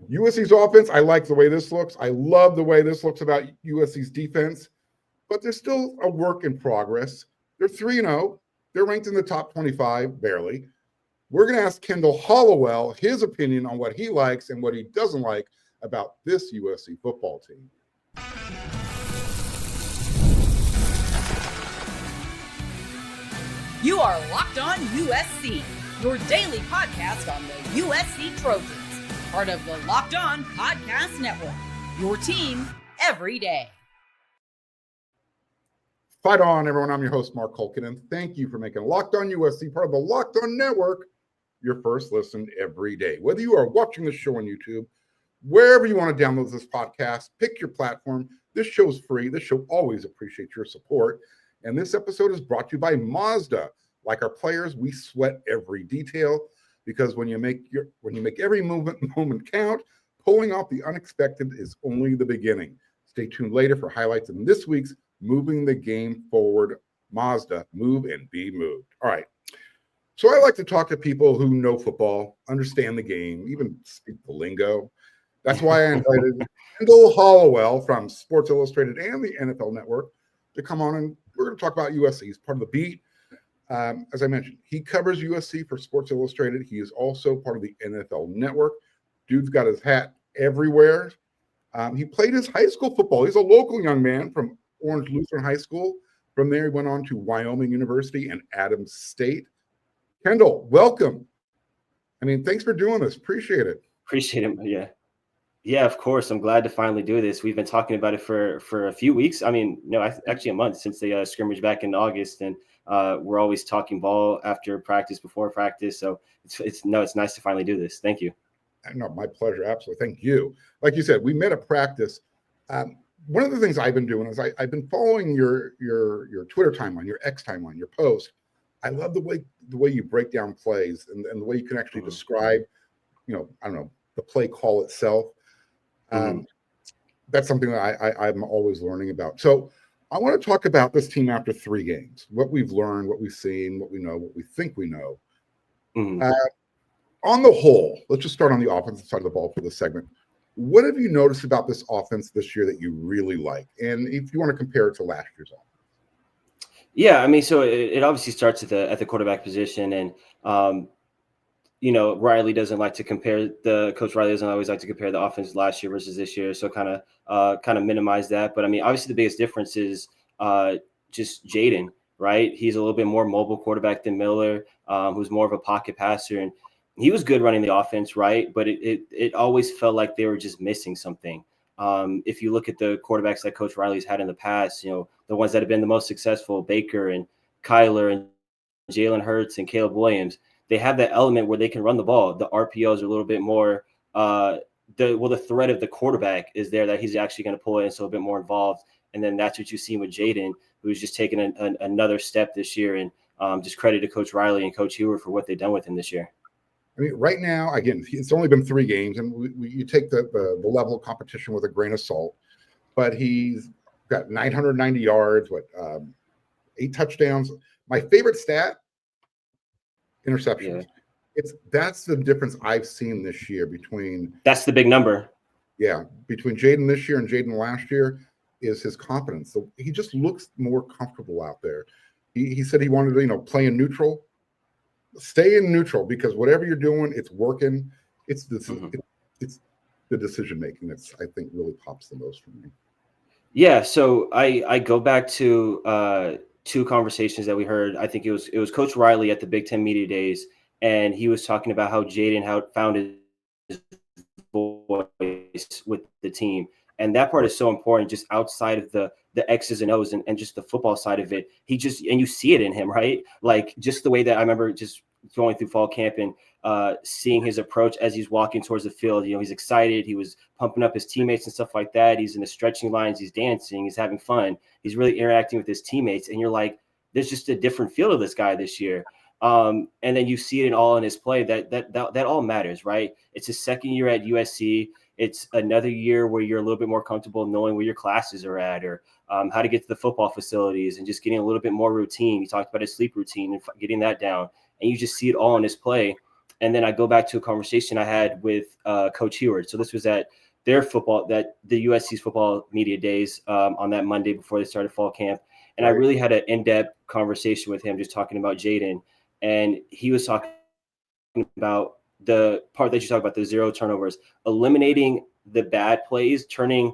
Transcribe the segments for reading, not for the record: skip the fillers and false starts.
USC's offense, I like the way this looks. I love the way this looks about USC's defense, but there's still a work in progress. They're 3-0. They're ranked in the top 25, barely. We're going to ask Kendell Hollowell his opinion on what he likes and what he doesn't like about this USC football team. You are Locked On USC, your daily podcast on the USC Trojans, part of the Locked On Podcast Network, your team every day. Fight on, everyone. I'm your host, Mark Culkin, and thank you for making Locked On USC, part of the Locked On Network, your first listen every day. Whether you are watching the show on YouTube, wherever you want to download this podcast, pick your platform. This show is free. This show always appreciates your support. And this episode is brought to you by Mazda. Like our players, we sweat every detail because when you make every moment count, pulling off the unexpected is only the beginning. Stay tuned later for highlights in this week's Moving the Game Forward Mazda. Move and be moved. All right. So I like to talk to people who know football, understand the game, even speak the lingo. That's why I invited Kendell Hollowell from Sports Illustrated and the NFL Network to come on, and we're going to talk about USC. He's part of the beat. As I mentioned, he covers USC for Sports Illustrated. He is also part of the NFL Network. Dude's got his hat everywhere. He played his high school football. He's a local young man from Orange Lutheran High School. From there, he went on to Wyoming University and Adams State. Kendell, welcome. Thanks for doing this. Appreciate it. Appreciate it. Yeah. Yeah, of course. I'm glad to finally do this. We've been talking about it for a few weeks. Actually a month since the scrimmage back in August, and we're always talking ball after practice, before practice. So it's nice to finally do this. Thank you. No, my pleasure. Absolutely. Thank you. Like you said, we met at practice. One of the things I've been doing is I've been following your Twitter timeline, your X timeline, your post. I love the way you break down plays and the way you can actually describe, the play call itself. That's something that I'm always learning about. So I want to talk about this team after 3 games, what we've learned, what we've seen, what we know, what we think we know. On the whole, let's just start on the offensive side of the ball for this segment. What have you noticed about this offense this year that you really like? And if you want to compare it to last year's offense. Yeah, so it obviously starts at the quarterback position, and Riley doesn't like to compare Coach Riley doesn't always like to compare the offense last year versus this year, so kind of minimize that. But obviously the biggest difference is just Jaden, right? He's a little bit more mobile quarterback than Miller, who's more of a pocket passer, and he was good running the offense, right? But it always felt like they were just missing something. If you look at the quarterbacks that Coach Riley's had in the past, the ones that have been the most successful, Baker and Kyler and Jalen Hurts and Caleb Williams, they have that element where they can run the ball. The RPOs are a little bit more the threat of the quarterback is there that he's actually going to pull in, so a bit more involved. And then that's what you've seen with Jaden, who's just taken another step this year. And just credit to Coach Riley and Coach Hewer for what they've done with him this year. Right now, again, it's only been 3 games, and you take the level of competition with a grain of salt. But he's got 990 yards, 8 touchdowns. My favorite stat, interceptions. Yeah. That's the difference I've seen this year between. That's the big number. Yeah, between Jaden this year and Jaden last year is his confidence. So he just looks more comfortable out there. He said he wanted to, play in neutral. Stay in neutral because whatever you're doing, it's working. It's the decision making that's I think really pops the most for me. Yeah, so I go back to 2 conversations that we heard. I think it was Coach Riley at the Big Ten Media Days, and he was talking about how Jaden found his voice with the team. And that part is so important, just outside of the X's and O's and just the football side of it. And you see it in him, right? Like just the way that I remember just going through fall camp and seeing his approach as he's walking towards the field. He's excited. He was pumping up his teammates and stuff like that. He's in the stretching lines. He's dancing. He's having fun. He's really interacting with his teammates. And you're like, there's just a different feel to this guy this year. And then you see it all in his play. That all matters, right? It's his second year at USC. It's another year where you're a little bit more comfortable knowing where your classes are at or how to get to the football facilities and just getting a little bit more routine. He talked about his sleep routine and getting that down. And you just see it all in his play. And then I go back to a conversation I had with Coach Heward. So this was at the USC's football media days on that Monday before they started fall camp. And I really had an in-depth conversation with him, just talking about Jaden. And he was talking about the part that you talk about, the 0 turnovers, eliminating the bad plays, turning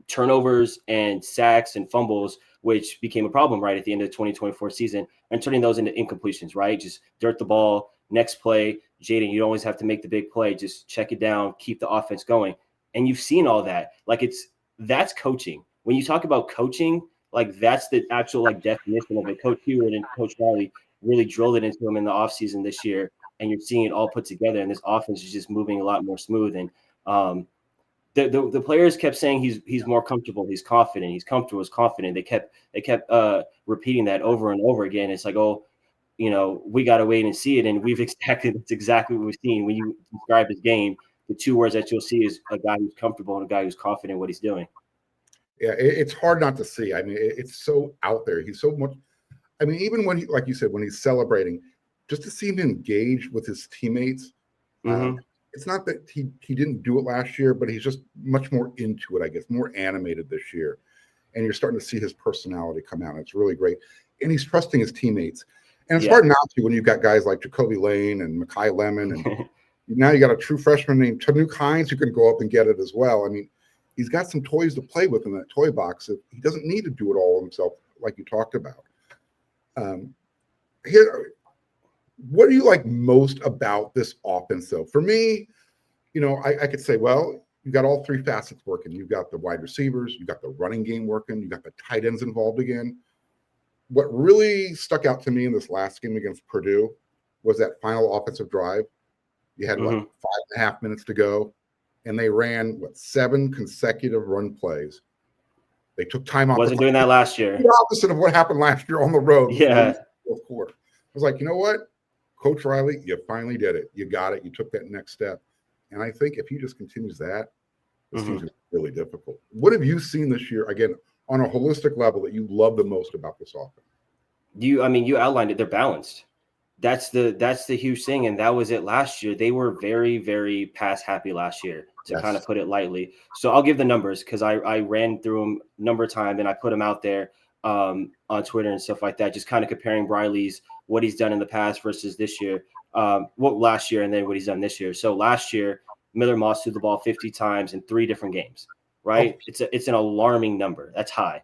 turnovers and sacks and fumbles, which became a problem right at the end of the 2024 season, and turning those into incompletions, right? Just dirt the ball, next play. Jaden, you don't always have to make the big play. Just check it down, keep the offense going. And you've seen all that. Like that's coaching. When you talk about coaching, like that's the actual like definition of it. Coach Heward and Coach Riley really drilled it into him in the offseason this year. And you're seeing it all put together. And this offense is just moving a lot more smooth. And the players kept saying he's more comfortable, he's confident, he's comfortable, he's confident. They kept repeating that over and over again. It's like, oh, we got to wait and see it. And that's exactly what we've seen. When you describe his game, the two words that you'll see is a guy who's comfortable and a guy who's confident in what he's doing. Yeah, it's hard not to see. I mean, it's so out there. He's so much. I mean, even when like you said, when he's celebrating, just to see him engage with his teammates. It's not that he didn't do it last year, but he's just much more into it, I guess, more animated this year. And you're starting to see his personality come out. It's really great. And he's trusting his teammates. And it's hard not to when you've got guys like Jacoby Lane and Mekhi Lemon. And now you got a true freshman named Tanuk Hines who can go up and get it as well. I mean, he's got some toys to play with in that toy box. He doesn't need to do it all himself, like you talked about. What do you like most about this offense, though? For me, I could say, well, you got all three facets working. You've got the wide receivers, you got the running game working, you got the tight ends involved again. What really stuck out to me in this last game against Purdue was that final offensive drive. You had 5.5 minutes to go, and they ran 7 consecutive run plays. They took time off. Wasn't doing that last year. The opposite of what happened last year on the road. Yeah. Fourth quarter. I was like, you know what, Coach Riley, you finally did it. You got it. You took that next step. And I think if he just continues that, this team's really difficult. What have you seen this year, again, on a holistic level, that you love the most about this offense? You outlined it. They're balanced. That's the huge thing. And that was it last year. They were very, very pass happy last year, to kind of put it lightly. So I'll give the numbers, because I ran through them a number of times and I put them out there on Twitter and stuff like that, just kind of comparing Riley's, what he's done in the past versus this year, last year, and then what he's done this year. So last year, Miller Moss threw the ball 50 times in 3 different games, right? It's an alarming number. That's high.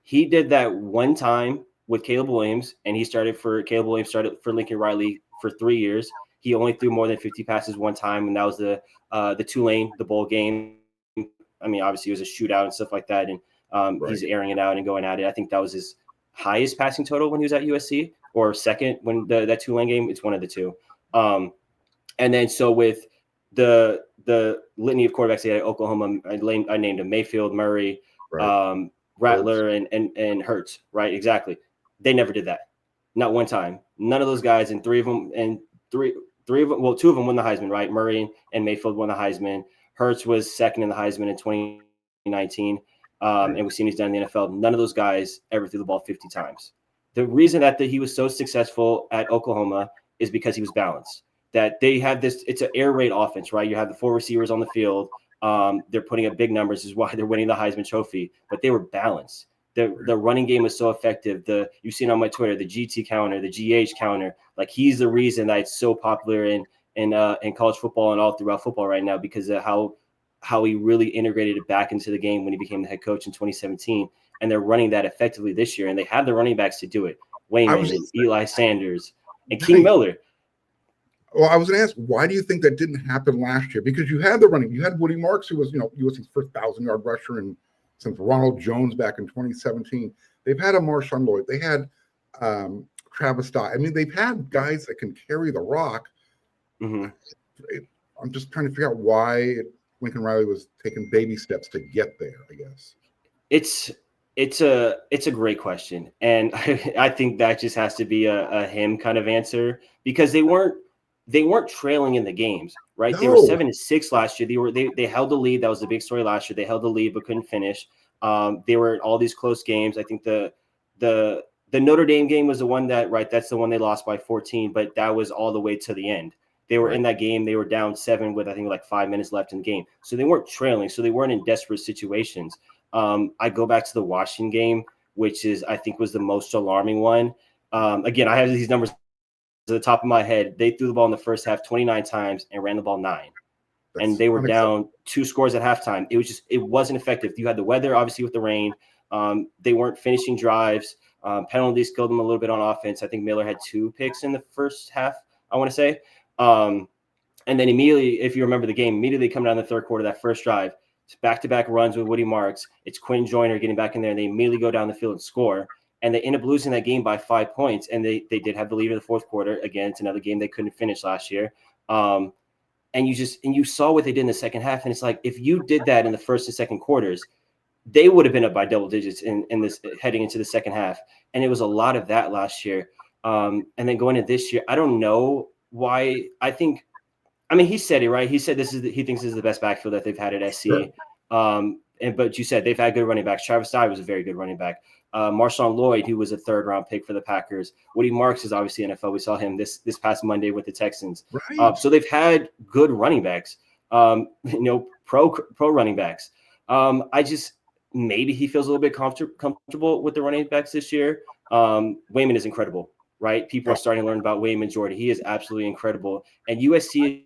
He did that one time with Caleb Williams, and Caleb Williams started for Lincoln Riley for 3 years. He only threw more than 50 passes one time, and that was the Tulane, the bowl game. I mean, obviously it was a shootout and stuff like that, and he's airing it out and going at it. I think that was his highest passing total when he was at USC, or second when that Tulane game. It's one of the two. And then so with the litany of quarterbacks they had at Oklahoma, I named them Mayfield, Murray, Rattler, and Hurts. Right, exactly. They never did that. Not one time. None of those guys, and three of them, well, 2 of them won the Heisman, right? Murray and Mayfield won the Heisman. Hurts was second in the Heisman in 2019. And we've seen he's done in the NFL. None of those guys ever threw the ball 50 times. The reason that he was so successful at Oklahoma is because he was balanced. That they have it's an air raid offense, right? You have the 4 receivers on the field. They're putting up big numbers, is why they're winning the Heisman Trophy. But they were balanced. The running game was so effective. You've seen on my Twitter, the GT counter, the GH counter. Like, he's the reason that it's so popular in college football and all throughout football right now, because of how he really integrated it back into the game when he became the head coach in 2017. And they're running that effectively this year. And they have the running backs to do it. Wayman and Eli Sanders and King Miller. Well, I was going to ask, why do you think that didn't happen last year? Because you had the running. You had Woody Marks, who was, USC's first 1,000-yard rusher, and since Ronald Jones back in 2017. They've had a Marshawn Lloyd. They had Travis Dye. I mean, they've had guys that can carry the rock. I'm just trying to figure out why Lincoln Riley was taking baby steps to get there, I guess. It's a great question. And I think that just has to be a him kind of answer, because they weren't trailing in the games, right? No. They were 7-6 last year. They held the lead. That was the big story last year. They held the lead but couldn't finish. They were in all these close games. I think the Notre Dame game was the one that's the one they lost by 14, but that was all the way to the end. They were in that game. They were down 7 with, I think, like 5 minutes left in the game. So they weren't trailing. So they weren't in desperate situations. I go back to the Washington game, which I think was the most alarming one. Again, I have these numbers at the top of my head. They threw the ball in the first half 29 times and ran the ball 9. And they were down 2 scores at halftime. It wasn't effective. You had the weather, obviously, with the rain. They weren't finishing drives. Penalties killed them a little bit on offense. I think Miller had 2 picks in the first half, I want to say. And then immediately, if you remember the game, immediately coming down the third quarter, that first drive, it's back-to-back runs with Woody Marks. It's Quinn Joyner getting back in there, and they immediately go down the field and score. And they end up losing that game by 5 points. And they did have the lead in the fourth quarter. Again, it's another game they couldn't finish last year. And you saw what they did in the second half. And it's like, if you did that in the first and second quarters, they would have been up by double digits in this heading into the second half. And it was a lot of that last year. And then going into this year, I don't know why. He said it, right? He said he thinks this is the best backfield that they've had at SC. Sure. But you said they've had good running backs. Travis Dye was a very good running back. Marshawn Lloyd, who was a 3rd-round pick for the Packers. Woody Marks is obviously NFL. We saw him this past Monday with the Texans. Right. So they've had good running backs, pro running backs. Maybe he feels a little bit comfortable with the running backs this year. Wayman is incredible, right? People are starting to learn about Wayman Jordan. He is absolutely incredible. And USC,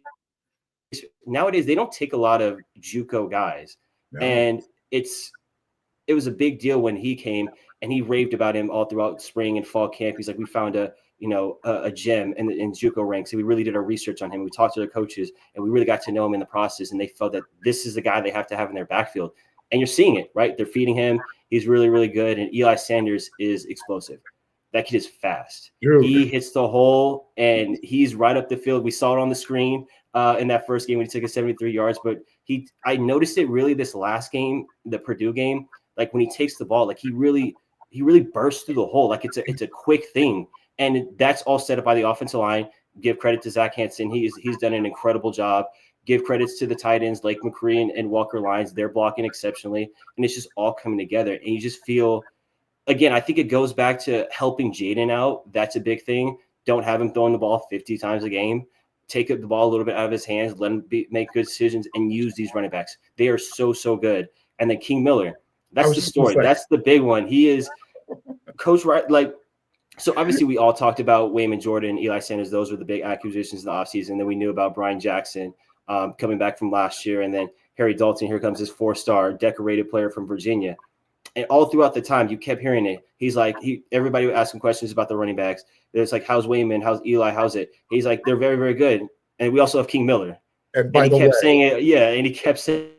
nowadays, they don't take a lot of JUCO guys. No. And it was a big deal when he came, and he raved about him all throughout spring and fall camp. He's like, we found a gem in JUCO ranks, and we really did our research on him. We talked to their coaches, and we really got to know him in the process, and they felt that this is the guy they have to have in their backfield. And you're seeing it, right? They're feeding him. He's really, really good. And Eli Sanders is explosive. That kid is fast. He hits the hole, and he's right up the field. We saw it on the screen in that first game when he took it 73 yards. But I noticed it really this last game, the Purdue game. Like when he takes the ball, like he really bursts through the hole. Like it's a quick thing, and that's all set up by the offensive line. Give credit to Zach Hanson. He's done an incredible job. Give credits to the tight ends, Lake McCree and Walker Lyons. They're blocking exceptionally, and it's just all coming together. And you just feel, again, I think it goes back to helping Jaden out. That's a big thing. Don't have him throwing the ball 50 times a game. Take the ball a little bit out of his hands. Let him make good decisions and use these running backs. They are so, so good. And then King Miller. That's the story. That's the big one. He is Coach Right. Like, so obviously we all talked about Wayman Jordan, Eli Sanders. Those were the big acquisitions in the offseason. Then we knew about Brian Jackson coming back from last year. And then Harry Dalton, here comes his 4-star decorated player from Virginia. And all throughout the time, you kept hearing it. He's like, everybody would ask him questions about the running backs. It's like, how's Wayman? How's Eli? How's it? He's like, they're very, very good. And we also have King Miller. And he kept saying it. Yeah. And he kept saying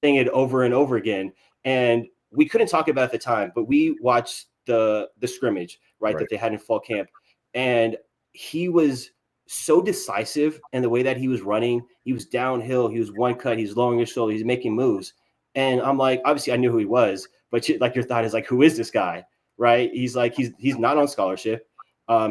it over and over again. And we couldn't talk about it at the time, but we watched the scrimmage, right, that they had in fall camp. And he was so decisive in the way that he was running. He was downhill. He was one cut. He's lowering his shoulder. He's making moves. And I'm like, obviously I knew who he was, but your thought is like, who is this guy? Right. He's like, he's not on scholarship.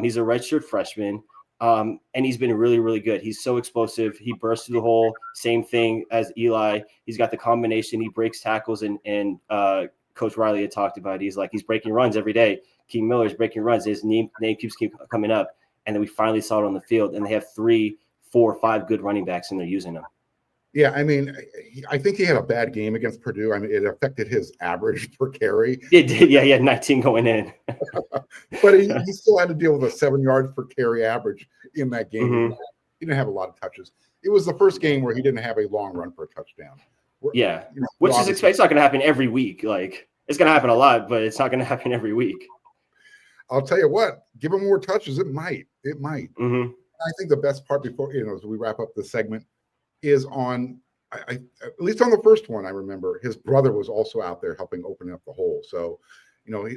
He's a redshirt freshman. And he's been really, really good. He's so explosive. He bursts through the hole. Same thing as Eli. He's got the combination. He breaks tackles, and Coach Riley had talked about it. He's like, he's breaking runs every day. King Miller's breaking runs. His name keeps coming up. And then we finally saw it on the field, and they have 3, 4, 5 good running backs, and they're using them. Yeah, I mean, I think he had a bad game against Purdue. I mean, it affected his average per carry. It did. Yeah, he had 19 going in. But he still had to deal with a 7 yards per carry average in that game. Mm-hmm. He didn't have a lot of touches. It was the first game where he didn't have a long run for a touchdown. Yeah, which is expected. It's not going to happen every week. Like, it's going to happen a lot, but it's not going to happen every week. I'll tell you what, give him more touches. It might. Mm-hmm. I think the best part before, as we wrap up the segment, is on, at least on the first one, I remember his brother was also out there helping open up the hole. So,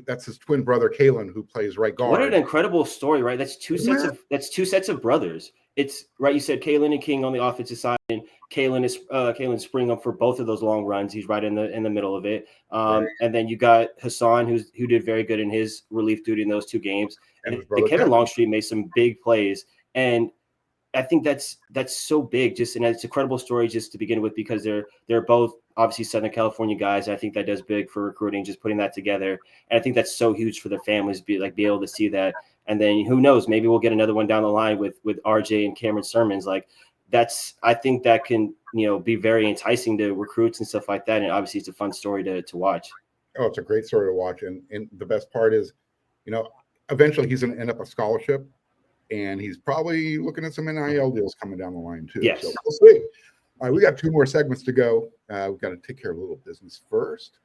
that's his twin brother, Kalen, who plays right guard. What an incredible story, right? That's two sets of brothers. It's right. You said Kalen and King on the offensive side, and Kalen spring up for both of those long runs. He's right in the middle of it. Right. And then you got Hassan, who did very good in his relief duty in those 2 games. And Kevin Longstreet made some big plays. And I think that's so big, and it's a credible story just to begin with, because they're both obviously Southern California guys. And I think that does big for recruiting, just putting that together. And I think that's so huge for their families, be able to see that. And then who knows, maybe we'll get another one down the line with RJ and Cameron Sermons. Like I think that can, be very enticing to recruits and stuff like that. And obviously it's a fun story to watch. Oh, it's a great story to watch. And the best part is, eventually he's going to end up a scholarship, and he's probably looking at some NIL deals coming down the line too. Yes. So we'll see. All right, we got 2 more segments to go. We've got to take care of a little business first.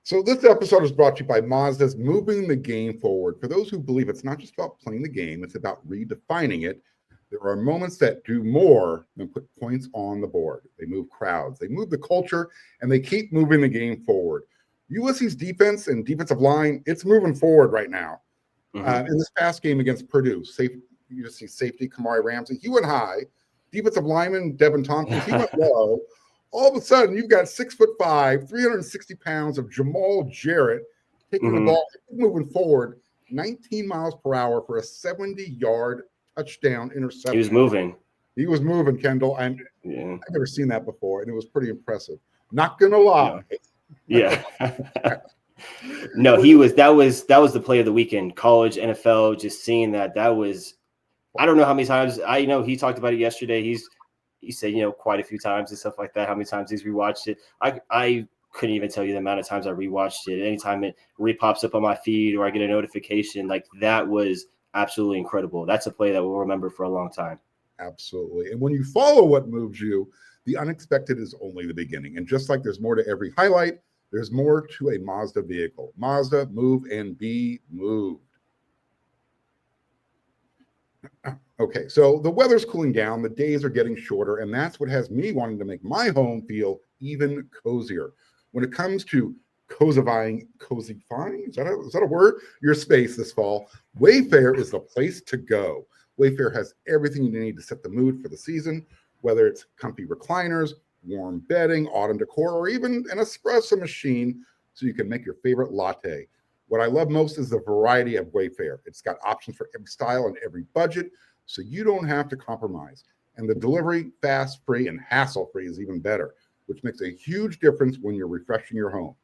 So this episode is brought to you by Mazda's Moving the Game Forward. For those who believe it's not just about playing the game, it's about redefining it. There are moments that do more than put points on the board. They move crowds, they move the culture, and they keep moving the game forward. USC's defense and defensive line, it's moving forward right now. In this past game against Purdue, USC safety Kamari Ramsey, he went high. Defensive lineman Devin Tompkins, he went low. All of a sudden, you've got 6'5", 360 pounds of Jamal Jarrett taking the ball, moving forward, 19 miles per hour for a 70-yard touchdown interception. He was moving, Kendall. I've never seen that before, and it was pretty impressive. Not gonna lie. Yeah. No, that was the play of the weekend. College, NFL, just seeing that was, I don't know how many times. I know he talked about it yesterday. He said, quite a few times and stuff like that, how many times he's rewatched it. I couldn't even tell you the amount of times I rewatched it. Anytime it re-pops up on my feed or I get a notification, like that was absolutely incredible. That's a play that we'll remember for a long time. Absolutely. And when you follow what moves you, the unexpected is only the beginning. And just like there's more to every highlight, there's more to a Mazda vehicle. Mazda, move and be moved. Okay, so the weather's cooling down, the days are getting shorter, and that's what has me wanting to make my home feel even cozier. When it comes to cosifying, is that a word? Your space this fall, Wayfair is the place to go. Wayfair has everything you need to set the mood for the season, whether it's comfy recliners, warm bedding, autumn decor, or even an espresso machine so you can make your favorite latte. What I love most is the variety of Wayfair. It's got options for every style and every budget, so you don't have to compromise. And the delivery, fast, free, and hassle-free is even better, which makes a huge difference when you're refreshing your home.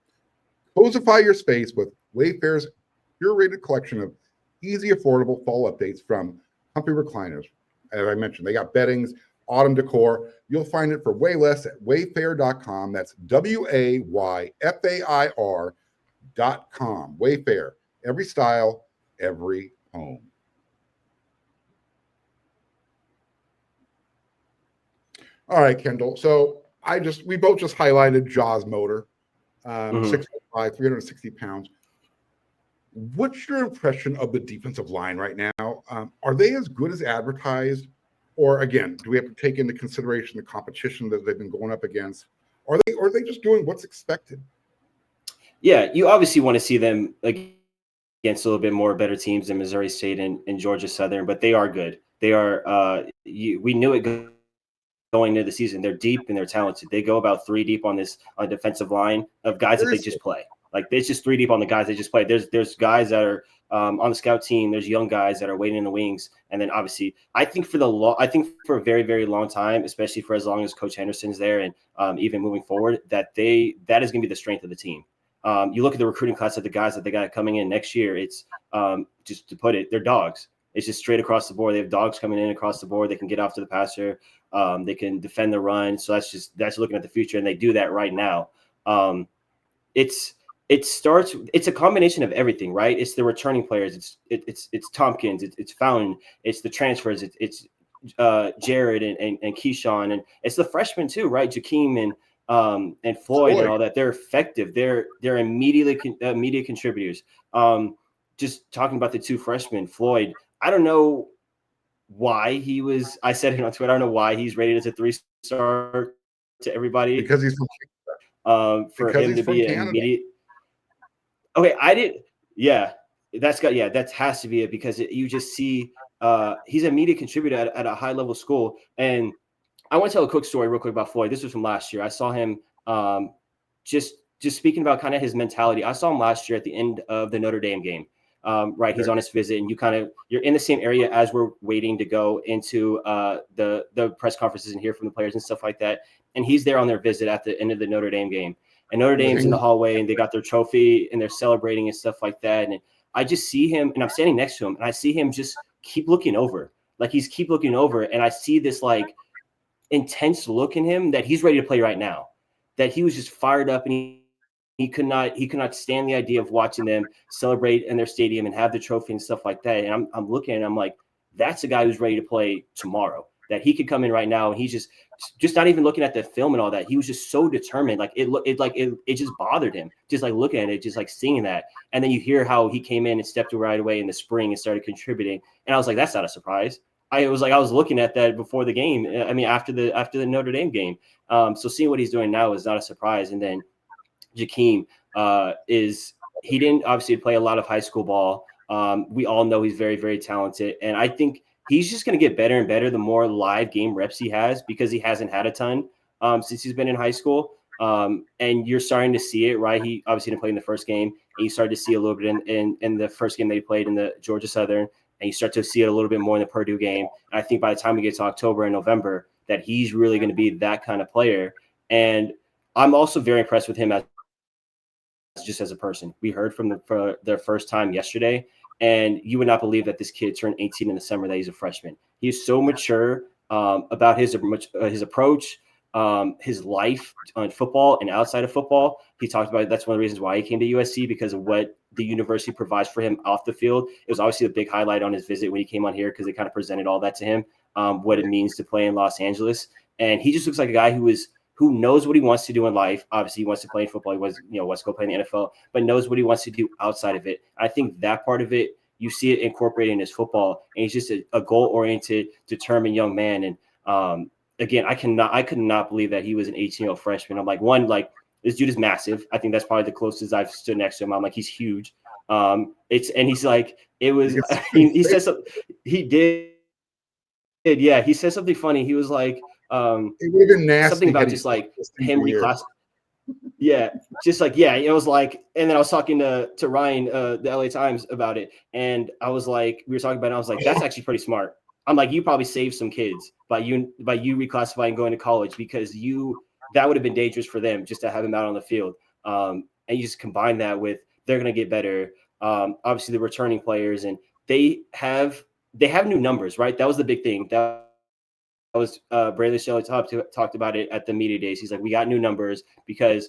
Cosify your space with Wayfair's curated collection of easy, affordable fall updates from comfy recliners. As I mentioned, they got beddings, autumn decor. You'll find it for way less at wayfair.com. That's WAYFAIR.com. Wayfair, every style, every home. All right, Kendall. So we both just highlighted Jaws Motor, 6'5", 360 pounds. What's your impression of the defensive line right now? Are they as good as advertised? Or again, do we have to take into consideration the competition that they've been going up against? Or are they just doing what's expected? Yeah, you obviously want to see them against a little bit more better teams than Missouri State and Georgia Southern, but they are good. They are. We knew it going into the season. They're deep and they're talented. They go about 3 deep on defensive line of guys that they just play. Like it's just 3 deep on the guys they just play. There's guys that are on the scout team. There's young guys that are waiting in the wings. And then obviously, I think for a very, very long time, especially for as long as Coach Henderson's there and even moving forward, that is going to be the strength of the team. You look at the recruiting class of the guys that they got coming in next year. It's just to put it, they're dogs. It's just straight across the board. They have dogs coming in across the board. They can get off to the passer. They can defend the run. So that's looking at the future, and they do that right now. It's a combination of everything, right? It's the returning players. It's Tompkins. It's Fountain. It's the transfers. It's Jared and Keyshawn, and it's the freshmen too, right? Jakeem and Floyd and all that. They're effective. They're immediate contributors. Just talking about the 2 freshmen, Floyd. I don't know why I said it on Twitter. I don't know why he's rated as a 3-star to everybody. Because he's from for him to be an immediate. Okay, I didn't. Yeah, that has to be it because you just see he's an immediate contributor at a high level school. And I want to tell a quick story real quick about Floyd. This was from last year. I saw him just speaking about kind of his mentality. I saw him last year at the end of the Notre Dame game. Right, he's on his visit, and you're in the same area as we're waiting to go into the press conferences and hear from the players and stuff like that. And he's there on their visit at the end of the Notre Dame game. and Notre Dame's in the hallway and they got their trophy and they're celebrating and stuff like that. And I just see him, and I'm standing next to him, and I see him just keep looking over. Like he's keep looking over, and I see this like intense look in him that he's ready to play right now, that he was just fired up, and he could not stand the idea of watching them celebrate in their stadium and have the trophy and stuff like that. And I'm looking and I'm like, that's a guy who's ready to play tomorrow, that he could come in right now. And he's just not even looking at the film and all that. He was just so determined. Like it just bothered him, just like looking at it, just like seeing that. And then you hear how he came in and stepped right away in the spring and started contributing. And I was like, that's not a surprise. I was looking at that before the game. I mean, after the Notre Dame game. So seeing what he's doing now is not a surprise. And then Jakeem he didn't obviously play a lot of high school ball. We all know he's very, very talented. And I think he's just going to get better and better the more live game reps he has, because he hasn't had a ton since he's been in high school. And you're starting to see it, right? He obviously didn't play in the first game. And you started to see a little bit in the first game they played in the Georgia Southern. And you start to see it a little bit more in the Purdue game. And I think by the time we get to October and November, that he's really going to be that kind of player. And I'm also very impressed with him just as a person. We heard for their first time yesterday, and you would not believe that this kid turned 18 in the summer, that he's a freshman. He's so mature about his approach, his life on football and outside of football. He talked about it. That's one of the reasons why he came to USC, because of what the university provides for him off the field. It was obviously a big highlight on his visit when he came on here, because they kind of presented all that to him, what it means to play in Los Angeles. And he just looks like a guy who knows what he wants to do in life. Obviously, he wants to play in football. He wants to go play in the NFL, but knows what he wants to do outside of it. I think that part of it, you see it incorporated in his football, and he's just a goal-oriented, determined young man. And again, I could not believe that he was an 18-year-old freshman. I'm like, this dude is massive. I think that's probably the closest I've stood next to him. I'm like, he's huge. He's like, it was. He said something. He did. Yeah, he said something funny. He was like, it would have been nasty. Something about just like him reclass. Yeah, just like, yeah, it was like, and then I was talking to Ryan, the LA Times, about it, and I was like, we were talking about it, I was like, that's actually pretty smart. I'm like, you probably saved some kids by you reclassifying and going to college, because that would have been dangerous for them just to have him out on the field. And you just combine that with, they're going to get better. Obviously the returning players, and they have new numbers, right? That was the big thing. That was Brandon Shelley talked about it at the media days. He's like, we got new numbers because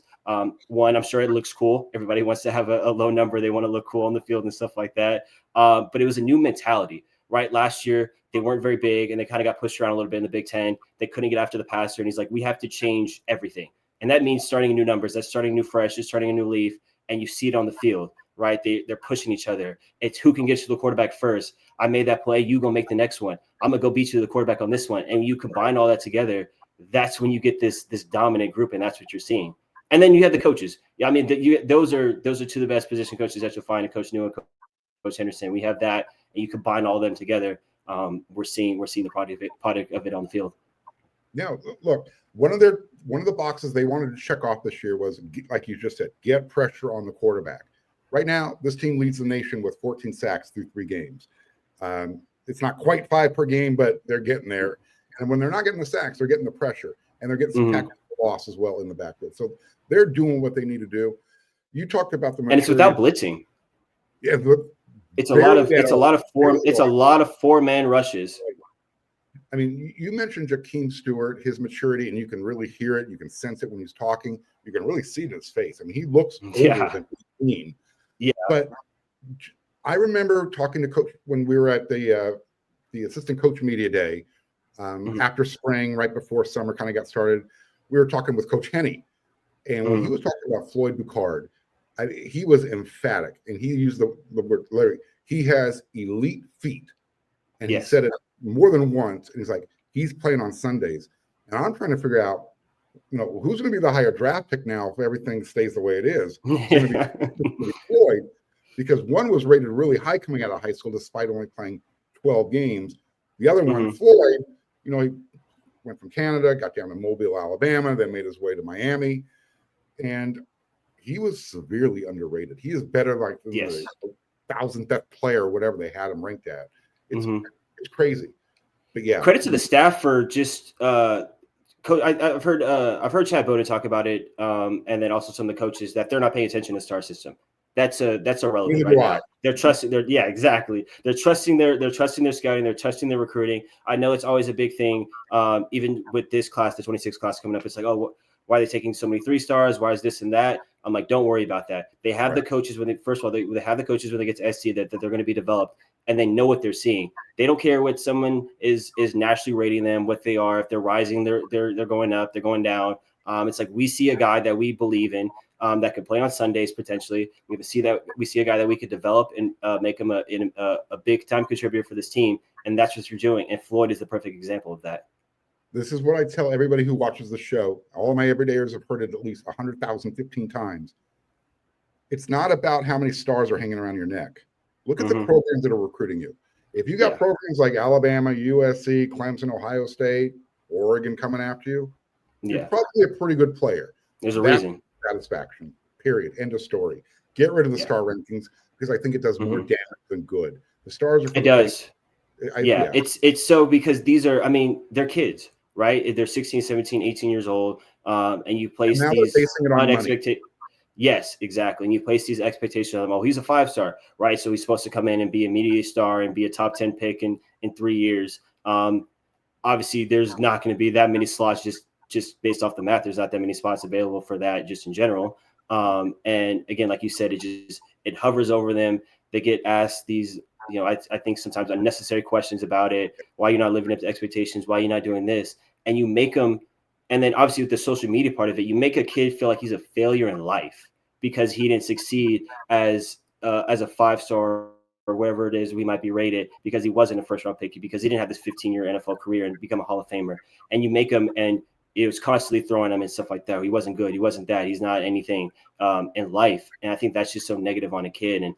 one, I'm sure it looks cool. Everybody wants to have a low number. They want to look cool on the field and stuff like that. But it was a new mentality, right? Last year, they weren't very big, and they kind of got pushed around a little bit in the Big Ten. They couldn't get after the passer. And he's like, we have to change everything. And that means starting new numbers. That's starting new fresh, it's starting a new leaf. And you see it on the field, right? They're pushing each other. It's who can get to the quarterback first. I made that play. You go make the next one. I'm going to go beat you to the quarterback on this one. And you combine all that together, that's when you get this dominant group, and that's what you're seeing. And then you have the coaches. Yeah, I mean, those are two of the best position coaches that you'll find in Coach New and Coach Henderson. We have that, and you combine all of them together. We're seeing the product of it on the field. Now, look, one of the boxes they wanted to check off this year was, like you just said, get pressure on the quarterback. Right now, this team leads the nation with 14 sacks through 3 games. It's not quite 5 per game, but they're getting there. And when they're not getting the sacks, they're getting the pressure, and they're getting some tackle loss as well in the backfield. So they're doing what they need to do. You talked about the maturity. And it's without blitzing. Yeah, it's a lot of 4-man rushes. I mean, you mentioned Jakeem Stewart, his maturity, and you can really hear it. You can sense it when he's talking. You can really see it in his face. I mean, he looks older than 18. Yeah. But I remember talking to Coach when we were at the assistant coach media day after spring, right before summer kind of got started. We were talking with Coach Henney, and when he was talking about Floyd Boucard, he was emphatic, and he used the word Larry. He has elite feet, and he said it more than once. And he's like, he's playing on Sundays, and I'm trying to figure out, who's going to be the higher draft pick now if everything stays the way it is. It's going to be Floyd, because one was rated really high coming out of high school despite only playing 12 games. The other one, Floyd, he went from Canada, got down to Mobile, Alabama, then made his way to Miami, and he was severely underrated. He is better, like the 1,000th best player or whatever they had him ranked at. It's crazy. But yeah, credit to the staff for just I've heard Chad Bowden talk about it, and then also some of the coaches that they're not paying attention to star system. That's irrelevant Neither right do now. I. They're trusting exactly. They're trusting their scouting, they're trusting their recruiting. I know it's always a big thing. Even with this class, the 26 class coming up, it's like, oh, why are they taking so many 3-stars? Why is this and that? I'm like, don't worry about that. They have the coaches when they have the coaches when they get to SC that they're going to be developed, and they know what they're seeing. They don't care what someone is nationally rating them, what they are. If they're rising, they're going up, they're going down. It's like we see a guy that we believe in. That could play on Sundays potentially. We see a guy that we could develop and make him a big time contributor for this team, and that's what you're doing. And Floyd is the perfect example of that. This is what I tell everybody who watches the show. All of my everydayers have heard it at least 100,000, 15 times. It's not about how many stars are hanging around your neck. Look at the programs that are recruiting you. If you got programs like Alabama, USC, Clemson, Ohio State, Oregon coming after you, you're probably a pretty good player. There's a reason. Satisfaction, period. End of story. Get rid of the star rankings because I think it does more damage than good. The stars are for it does. Yeah, it's so because these are, I mean, they're kids, right? They're 16, 17, 18 years old. And you place these unexpected. Yes, exactly. And you place these expectations on him. Oh, he's a 5-star, right? So he's supposed to come in and be a media star and be a top 10 pick in 3 years. Obviously, there's not going to be that many slots just based off the math. There's not that many spots available for that just in general. And again, like you said, it hovers over them. They get asked these, I think sometimes unnecessary questions about it. Why you're not living up to expectations? Why you're not doing this? And you make them. And then obviously with the social media part of it, you make a kid feel like he's a failure in life because he didn't succeed as a 5-star or whatever it is we might be rated because he wasn't a first-round pick, because he didn't have this 15-year NFL career and become a Hall of Famer. And you make him, and it was constantly throwing him and stuff like that. He wasn't good. He wasn't that. He's not anything in life. And I think that's just so negative on a kid. And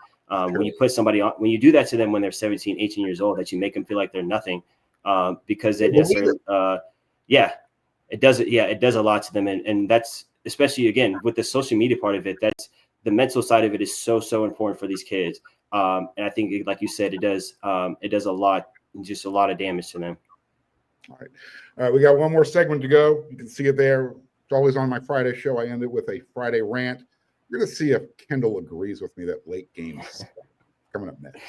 when you put somebody on, when you do that to them when they're 17, 18 years old, that you make them feel like they're nothing because they necessarily, it does a lot to them. And that's, especially again, with the social media part of it, that's the mental side of it is so important for these kids. And I think, like you said, it does a lot, just a lot of damage to them. All right. We got one more segment to go. You can see it there. It's always on my Friday show. I end it with a Friday rant. We're going to see if Kendell agrees with me that late games coming up next.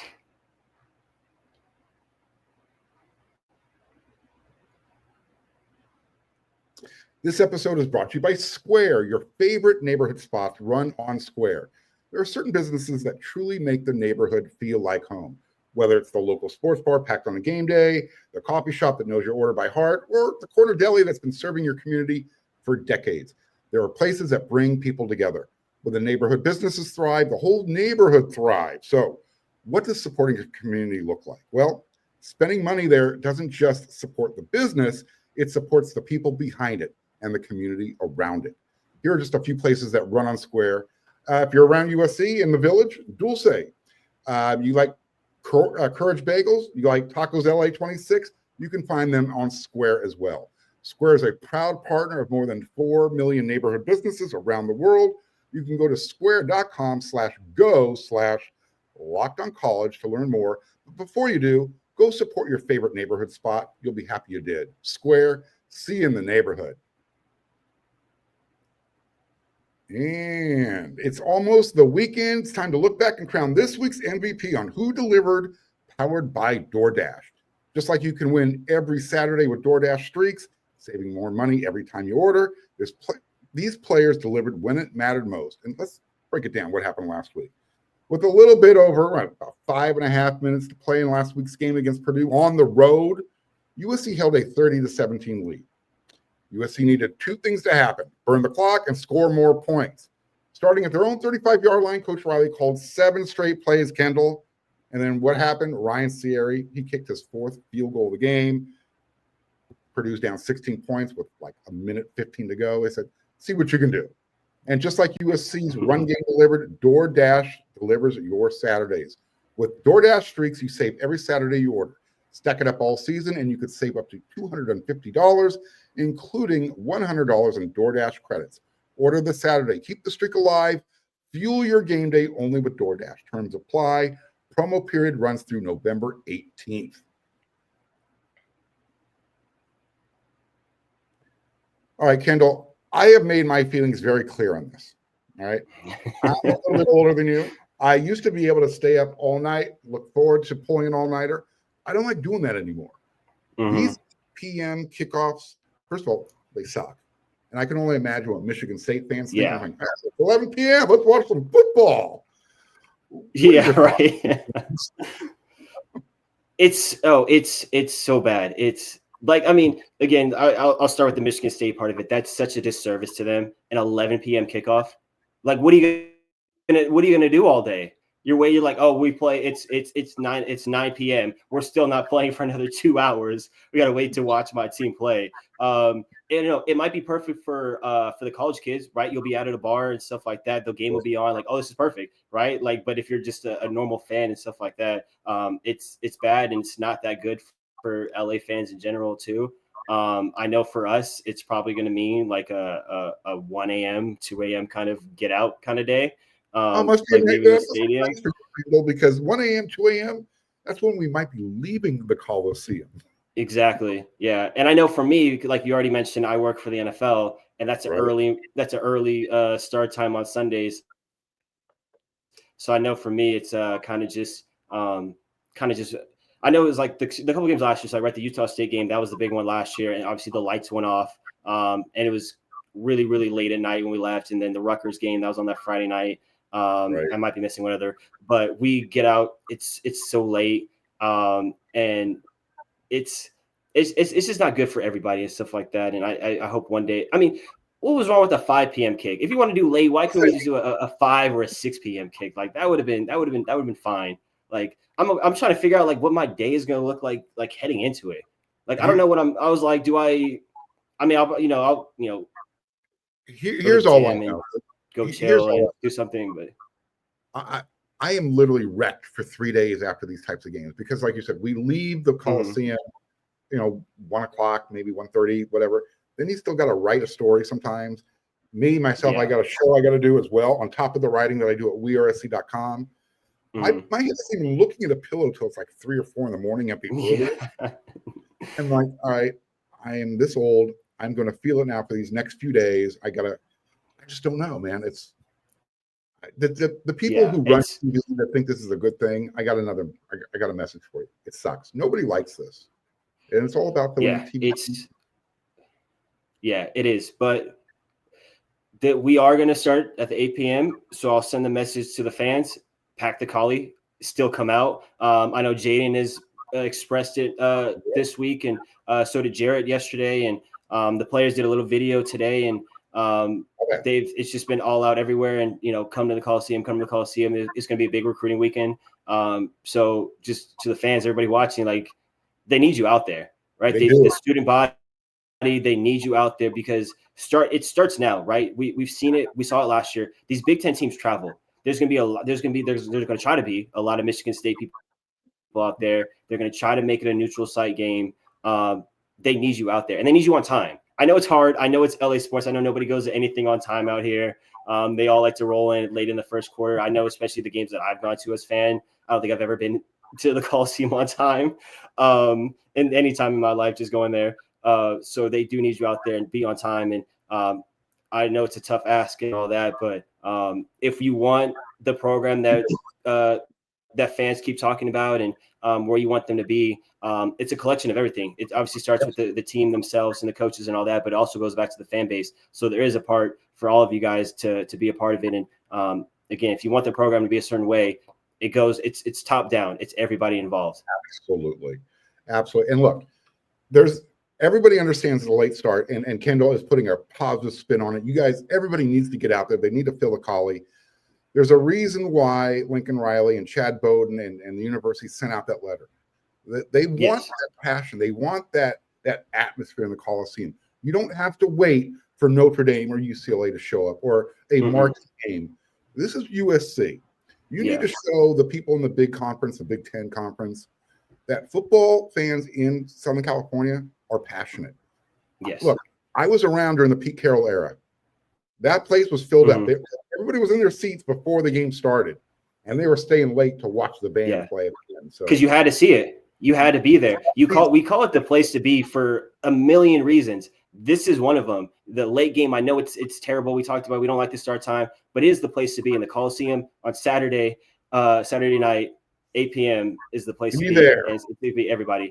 This episode is brought to you by Square, your favorite neighborhood spots run on Square. There are certain businesses that truly make the neighborhood feel like home, whether it's the local sports bar packed on a game day, the coffee shop that knows your order by heart, or the corner deli that's been serving your community for decades. There are places that bring people together. When the neighborhood businesses thrive, the whole neighborhood thrives. So what does supporting a community look like? Well, spending money there doesn't just support the business, it supports the people behind it and the community around it. Here are just a few places that run on Square. If you're around USC in the Village, Dulce. You like Courage Bagels, you like Tacos LA 26, you can find them on Square as well. Square is a proud partner of more than 4 million neighborhood businesses around the world. You can go to square.com/go/LockedOnCollege to learn more. But before you do, go support your favorite neighborhood spot. You'll be happy you did. Square, see you in the neighborhood. And it's almost the weekend. It's time to look back and crown this week's MVP on Who Delivered, powered by DoorDash. Just like you can win every Saturday with DoorDash Streaks, saving more money every time you order, these players delivered when it mattered most. And let's break it down what happened last week. With a little bit over about 5.5 minutes to play in last week's game against Purdue on the road, USC held a 30-17 lead. USC needed 2 things to happen: burn the clock and score more points. Starting at their own 35-yard line, Coach Riley called 7 straight plays, Kendell. And then what happened? Ryan Sierre, he kicked his 4th field goal of the game. Purdue's down 16 points with like 1:15 to go. They said, see what you can do. And just like USC's run game delivered, DoorDash delivers your Saturdays. With DoorDash Streaks, you save every Saturday you order. Stack it up all season, and you could save up to $250, including $100 in DoorDash credits. Order this Saturday. Keep the streak alive. Fuel your game day only with DoorDash. Terms apply. Promo period runs through November 18th. All right, Kendell, I have made my feelings very clear on this. All right. I'm a little bit older than you. I used to be able to stay up all night, look forward to pulling an all-nighter. I don't like doing that anymore. These PM kickoffs, first of all, they suck. And I can only imagine what Michigan State fans think. I'm like, it's 11 p.m., let's watch some football. Yeah, right. It's so bad. It's like, I mean, again, I'll start with the Michigan State part of it. That's such a disservice to them. An 11 p.m. kickoff. Like, what are you gonna do all day? You're like, oh, we play. It's 9 p.m. We're still not playing for another 2 hours. We gotta wait to watch my team play. And, it might be perfect for the college kids, right? You'll be out at a bar and stuff like that. The game will be on, like, oh, this is perfect, right? Like, but if you're just a normal fan and stuff like that, it's bad, and it's not that good for LA fans in general too. I know for us, it's probably going to mean like a 1 a.m., 2 a.m. kind of get out kind of day. Must be like leaving the stadium. Because 1 a.m., 2 a.m., that's when we might be leaving the Coliseum. Exactly. Yeah. And I know for me, like you already mentioned, I work for the NFL, and that's an early start time on Sundays. So I know for me, it's kind of just I know it was like the couple games last year. So I read the Utah State game. That was the big one last year. And obviously the lights went off. And it was really, really late at night when we left. And then the Rutgers game, that was on that Friday night. I might be missing one other, but we get out. It's so late. And it's just not good for everybody and stuff like that. And I hope one day, I mean, what was wrong with a 5 p.m. kick? If you want to do late, why couldn't we just do a 5 or a 6 p.m. kick? Like that would have been fine. Like I'm trying to figure out like what my day is going to look like heading into it. Like I don't know what I was like, here's all I know. Go chill and do something, but I am literally wrecked for 3 days after these types of games because, like you said, we leave the Coliseum, 1 o'clock, maybe 1:30, whatever. Then you still got to write a story sometimes. Myself, I got a show I got to do as well on top of the writing that I do at wearesc.com. My head isn't even looking at a pillow till it's like 3 or 4 in the morning. I'm like, all right, I am this old. I'm going to feel it now for these next few days. I just don't know, man. It's the people who run TV that think this is a good thing. I got a message for you. It sucks. Nobody likes this, and it's all about filling TV. It is. But that we are going to start at the 8 p.m. So I'll send the message to the fans. Pack the collie. Still come out. I know Jaden has expressed it this week, and so did Jarrett yesterday, and the players did a little video today, and it's just been all out everywhere, and come to the Coliseum. It's going to be a big recruiting weekend. So just to the fans, everybody watching, like they need you out there, right? The student body, they need you out there because it starts now, right? We've seen it. We saw it last year. These Big Ten teams travel. There's going to try to be a lot of Michigan State people out there. They're going to try to make it a neutral site game. They need you out there, and they need you on time. I know it's hard. I know it's LA sports. I know nobody goes to anything on time out here. They all like to roll in late in the first quarter. I know, especially the games that I've gone to as fan. I don't think I've ever been to the Coliseum on time. And any time in my life, just going there. So they do need you out there and be on time. And I know it's a tough ask and all that, but if you want the program that fans keep talking about and where you want them to be, it's a collection of everything. It obviously starts with the team themselves and the coaches and all that, but it also goes back to the fan base. So there is a part for all of you guys to be a part of it. And again, if you want the program to be a certain way, it's top down. It's everybody involved. Absolutely. And look, everybody understands the late start, and Kendell is putting a positive spin on it. You guys, everybody needs to get out there. They need to fill a collie. There's a reason why Lincoln Riley and Chad Bowden and the university sent out that letter. They want that passion. They want that atmosphere in the Coliseum. You don't have to wait for Notre Dame or UCLA to show up or a marquee game. This is USC. You need to show the people in the big conference, the Big Ten conference, that football fans in Southern California are passionate. Yes. Look, I was around during the Pete Carroll era. That place was filled up. Everybody was in their seats before the game started, and they were staying late to watch the band play again. So, because you had to see it, you had to be there. We call it the place to be for a million reasons. This is one of them. the late game. I know it's terrible. We talked about we don't like the start time, but it is the place to be in the Coliseum on Saturday night. 8 p.m. is the place to be there. And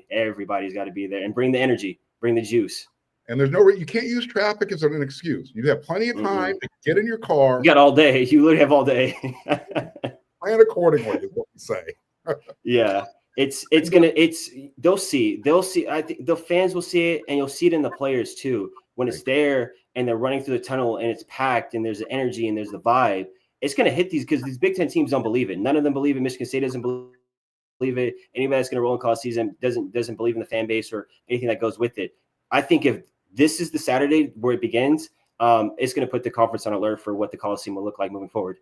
everybody's got to be there and bring the energy, bring the juice. And there's you can't use traffic as an excuse. You have plenty of time to get in your car. You got all day. You literally have all day. Plan accordingly is what we say. Yeah. They'll see. I think the fans will see it, and you'll see it in the players too. When it's there and they're running through the tunnel and it's packed and there's the energy and there's the vibe, it's going to hit these because these Big Ten teams don't believe it. None of them believe it. Michigan State doesn't believe it. Anybody that's going to roll in college season doesn't believe in the fan base or anything that goes with it. I think if this is the Saturday where it begins, it's going to put the conference on alert for what the Coliseum will look like moving forward.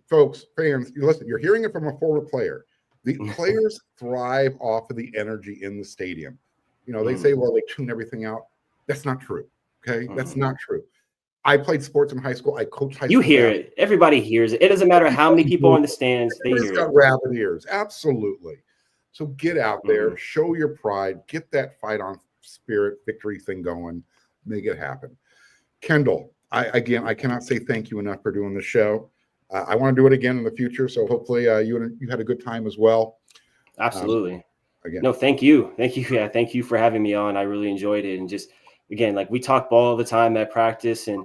Fans, listen, you're hearing it from a former player. The players thrive off of the energy in the stadium. They say, well, they tune everything out. That's not true. Okay. That's not true. I played sports in high school. I coached high school. You hear it. Everybody hears it. It doesn't matter how many people are in the stands. They hear got it. Rabbit ears. Absolutely. So get out there, show your pride, get that fight on spirit victory thing going, make it happen. Kendell, I cannot say thank you enough for doing the show. I want to do it again in the future. So hopefully you had a good time as well. Absolutely. Again. No, thank you. Thank you. Yeah. Thank you for having me on. I really enjoyed it. And just, again, like we talk ball all the time at practice, and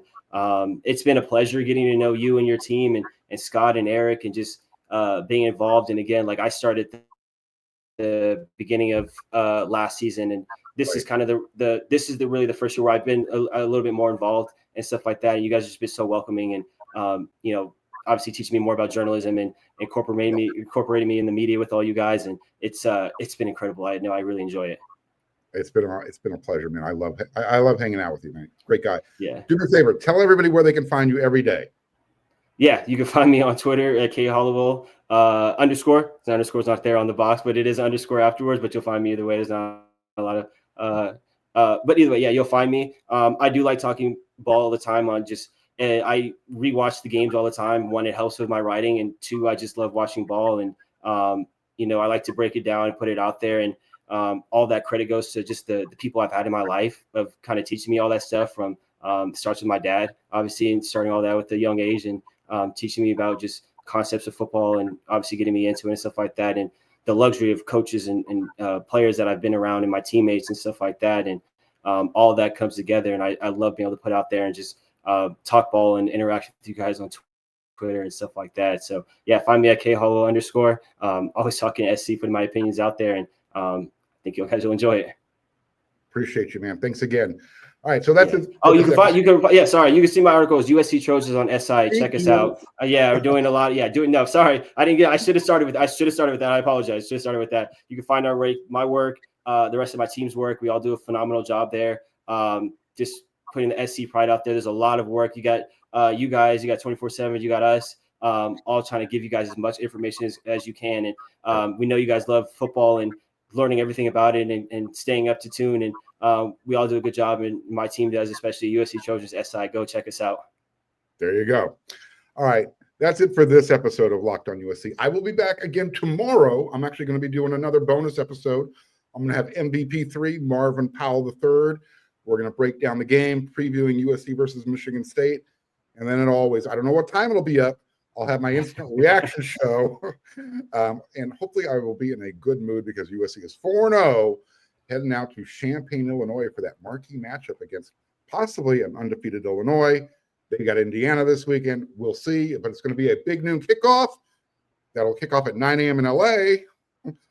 it's been a pleasure getting to know you and your team and Scott and Eric and just being involved. And again, like I started the beginning of last season, and this is kind of really the first year where I've been a little bit more involved and stuff like that. And you guys have just been so welcoming and, obviously teaching me more about journalism and incorporating me in the media with all you guys. And it's been incredible. I really enjoy it. It's been a pleasure, man. I love hanging out with you, man. Great guy. Yeah. Do me a favor. Tell everybody where they can find you every day. Yeah, you can find me on Twitter at Hollowell _. The underscore's not there on the box, but it is _ afterwards. But you'll find me either way. There's not a lot of but either way, yeah, you'll find me. I do like talking ball all the time on just. I rewatch the games all the time. One, it helps with my writing, and two, I just love watching ball. And I like to break it down and put it out there. And all that credit goes to just the people I've had in my life of kind of teaching me all that stuff. From starts with my dad, obviously, and starting all that with a young age, and teaching me about just concepts of football, and obviously getting me into it and stuff like that. And the luxury of coaches and players that I've been around, and my teammates and stuff like that. And all of that comes together. And I love being able to put out there and just talk ball and interact with you guys on Twitter and stuff like that. So yeah, find me at Hollowell _ always talking SC, putting my opinions out there, and I think you guys will enjoy it. Appreciate you, man. Thanks again. All right, so that's it. Oh, you can see my articles, USC Trojans on SI. Check us out. We're doing a lot. I should have started with that. I apologize. Should have started with that. You can find my work, the rest of my team's work. We all do a phenomenal job there. Just putting the SC pride out there. There's a lot of work. You got you guys, you got 24/7, you got us, all trying to give you guys as much information as you can. And we know you guys love football and learning everything about it and staying up to tune. And we all do a good job, and my team does, especially USC Trojans SI. Go check us out. There you go. All right. That's it for this episode of Locked On USC. I will be back again tomorrow. I'm actually going to be doing another bonus episode. I'm going to have MVP3, Marvin Powell III. We're going to break down the game, previewing USC versus Michigan State. And then I don't know what time it'll be up. I'll have my instant reaction show. And hopefully I will be in a good mood because USC is 4-0, heading out to Champaign, Illinois for that marquee matchup against possibly an undefeated Illinois. They got Indiana this weekend. We'll see. But it's going to be a big noon kickoff. That'll kick off at 9 a.m. in LA,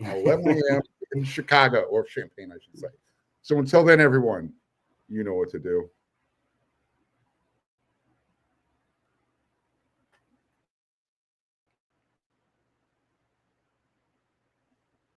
11 a.m. in Chicago, or Champaign, I should say. So until then, everyone, you know what to do.